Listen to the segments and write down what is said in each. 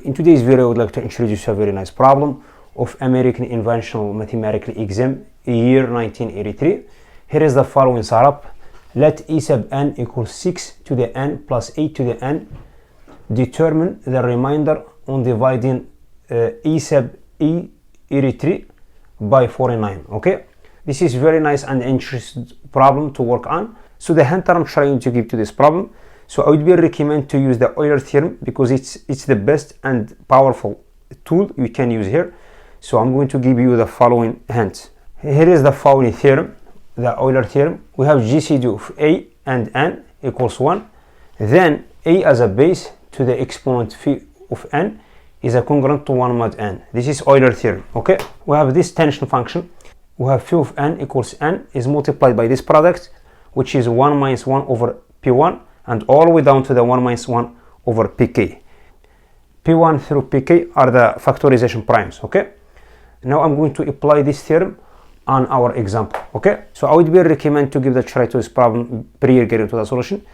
In today's video, I would like to introduce a very nice problem of American Inventional Mathematical Exam, year 1983. Here is the following setup. Let e sub n equals 6 to the n plus 8 to the n. Determine the remainder on dividing e sub e 83 by 49. Okay, this is very nice and interesting problem to work on. So the hint I'm trying to give to this problem, so I would be recommend to use the Euler theorem because it's the best and powerful tool you can use here. So I'm going to give you the following hint. Here is the following theorem, the Euler theorem. We have GCD of a and n equals 1. Then a as a base to the exponent phi of n is a congruent to 1 mod n. This is Euler theorem. Okay, we have this tension function. We have phi of n equals n is multiplied by this product, which is 1 minus 1 over p1 and all the way down to the 1 minus 1 over pk. p1 through pk are the factorization primes. Okay, now I'm going to apply this theorem on our example. Okay, so I would be recommend to give the try to this problem prior getting to the solution.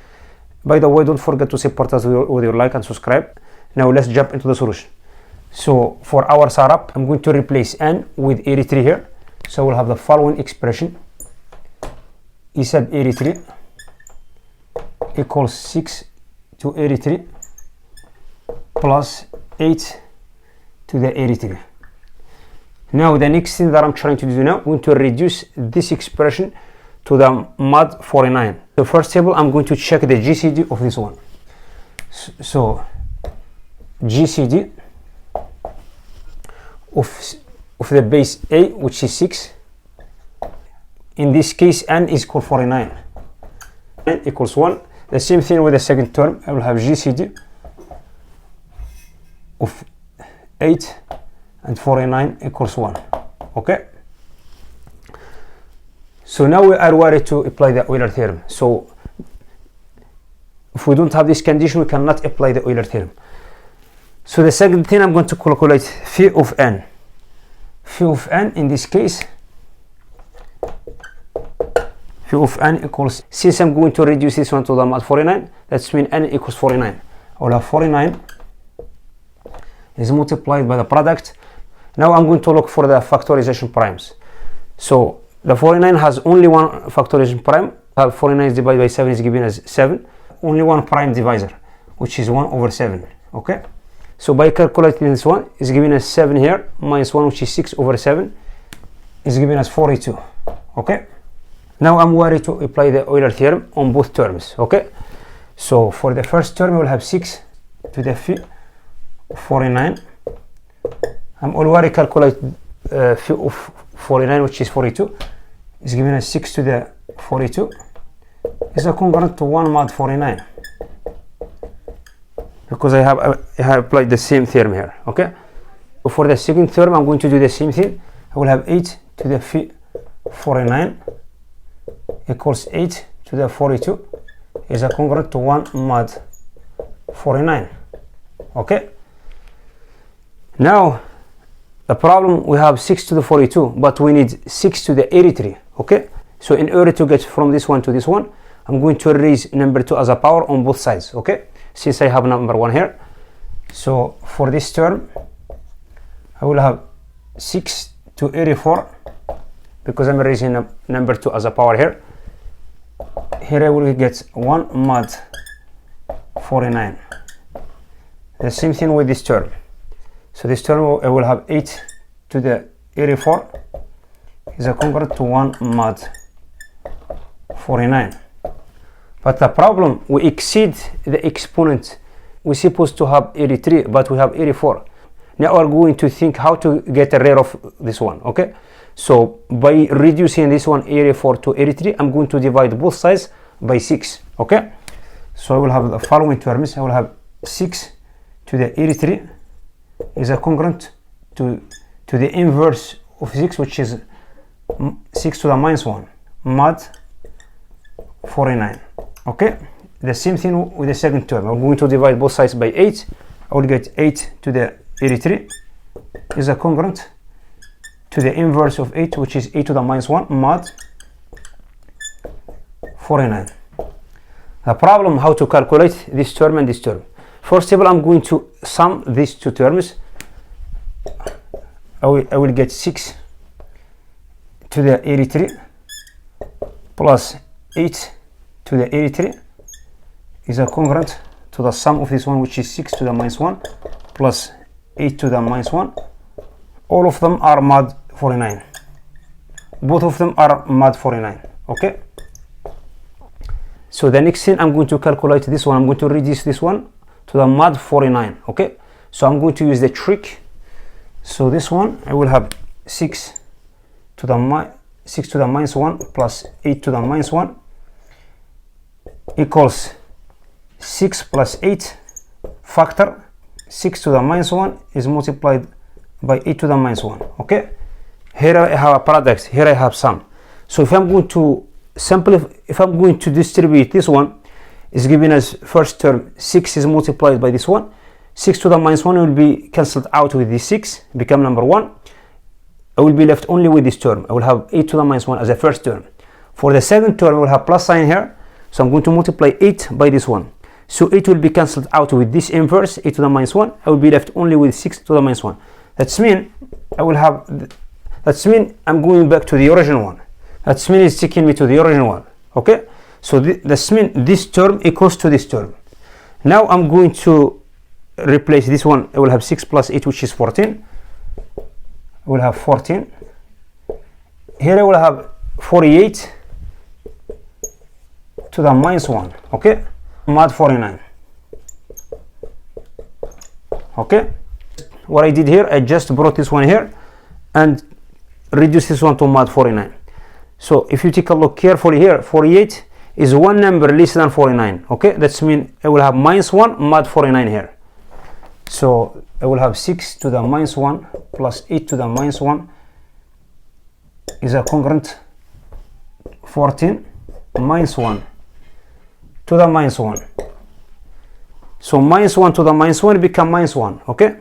By the way, don't forget to support us with your like and subscribe. Now let's jump into the solution. So for our setup, I'm going to replace n with 83 here. So we'll have the following expression: e sub 83 equals 6 to 83 plus 8 to the 83. Now the next thing that I'm trying to do now, I'm going to reduce this expression to the mod 49. So first table, I'm going to check the GCD of this one. So GCD of the base a, which is 6. In this case, n is equal 49. N equals 1. The same thing with the second term. I will have GCD of 8 and 49 equals 1. Okay. So now we are ready to apply the Euler theorem. So if we don't have this condition, we cannot apply the Euler theorem. So the second thing, I'm going to calculate phi of n. Phi of n in this case, phi of n equals, since I'm going to reduce this one to the mod 49, that's mean n equals 49. I will have 49 is multiplied by the product. Now I'm going to look for the factorization primes. So the 49 has only one factorization prime. 49 is divided by 7 is given as 7. Only one prime divisor, which is 1 over 7. Okay. So by calculating this one, is given as 7 here, minus 1, which is 6 over 7, is given as 42. Okay. Now I'm ready to apply the Euler theorem on both terms. Okay. So for the first term, we'll have 6 to the phi 49. I'm already calculated phi of 49, which is 42, is given as 6 to the 42 is a congruent to 1 mod 49, because I have applied the same theorem here. Okay. So for the second term, I'm going to do the same thing. I will have 8 to the phi 49 equals 8 to the 42 is a congruent to 1 mod 49. Okay. Now the problem, we have 6 to the 42, but we need 6 to the 83. Okay. So in order to get from this one to this one, I'm going to raise number 2 as a power on both sides. Okay. Since I have number 1 here. So for this term, I will have 6 to 84 because I'm raising number 2 as a power here. Here I will get 1 mod 49. The same thing with this term. So this term I will have 8 to the 84 is a congruent to 1 mod 49. But the problem, we exceed the exponent. We're supposed to have 83, but we have 84. Now we're going to think how to get rid of this one. Okay. So by reducing this one 84 to 83, I'm going to divide both sides by 6. Okay. So I will have the following terms. I will have 6 to the 83 is a congruent to the inverse of 6, which is 6 to the minus 1 mod 49. Okay. The same thing with the second term. I'm going to divide both sides by 8. I will get 8 to the 83 is a congruent to the inverse of 8, which is 8 to the minus 1 mod 49. The problem, how to calculate this term and this term. First of all, I'm going to sum these two terms. I will get 6 to the 83 plus 8 to the 83 is congruent to the sum of this one, which is 6 to the minus 1 plus 8 to the minus 1. All of them are mod 49. Both of them are mod 49. Okay. So the next thing, I'm going to calculate this one. I'm going to reduce this one to the mod 49. Okay. So I'm going to use the trick. So this one, I will have 6 to the minus 1 plus 8 to the minus 1 equals 6 plus 8 factor. 6 to the minus 1 is multiplied by 8 to the minus 1. Okay. Here I have a product. Here I have sum. So if I'm going to simplify, if I'm going to distribute this one, is given as first term 6 is multiplied by this one. 6 to the minus 1 will be cancelled out with this 6, become number 1. I will be left only with this term. I will have 8 to the minus 1 as a first term. For the second term, I will have plus sign here. So I'm going to multiply 8 by this one. So 8 will be cancelled out with this inverse, 8 to the minus 1. I will be left only with 6 to the minus 1. That's mean I'm going back to the original one. That's mean it's taking me to the original one. Okay. So that's mean this term equals to this term. Now I'm going to replace this one. I will have 6 plus 8, which is 14. I will have 14. Here I will have 48 to the minus 1. Okay. Mod 49. Okay. What I did here, I just brought this one here and reduced this one to mod 49. So if you take a look carefully here, 48 is one number less than 49. Okay, that's mean I will have minus 1 mod 49 here. So I will have 6 to the minus 1 plus 8 to the minus 1 is a congruent 14 minus 1 to the minus 1. So minus 1 to the minus 1 become minus 1. Okay,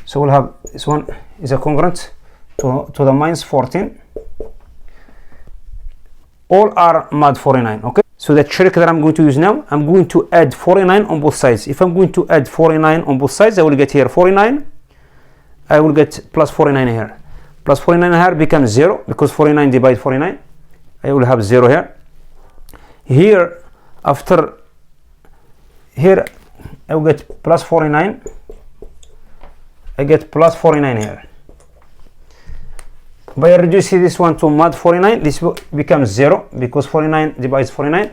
so we'll have this one is a congruent to the minus 14. All are mod 49. Okay, so the trick that I'm going to use now, I'm going to add 49 on both sides. If I'm going to add 49 on both sides, I will get here 49. I will get plus 49 here. Plus 49 here becomes 0 because 49 divide 49. I will have 0 here. Here, after here, I will get plus 49. I get plus 49 here. By reducing this one to mod 49, this becomes 0 because 49 divides 49.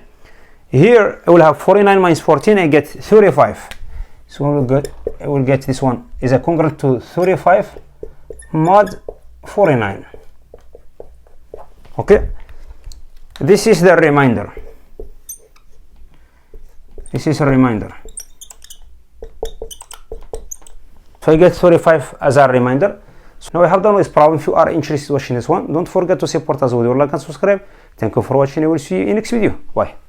Here I will have 49 minus 14. I get 35. So I will get this one is a congruent to 35 mod 49. Okay, this is the remainder. This is a reminder. So I get 35 as a reminder. So now I have done this problem. If you are interested in watching this one, don't forget to support us with your like and subscribe. Thank you for watching. I will see you in next video. Bye.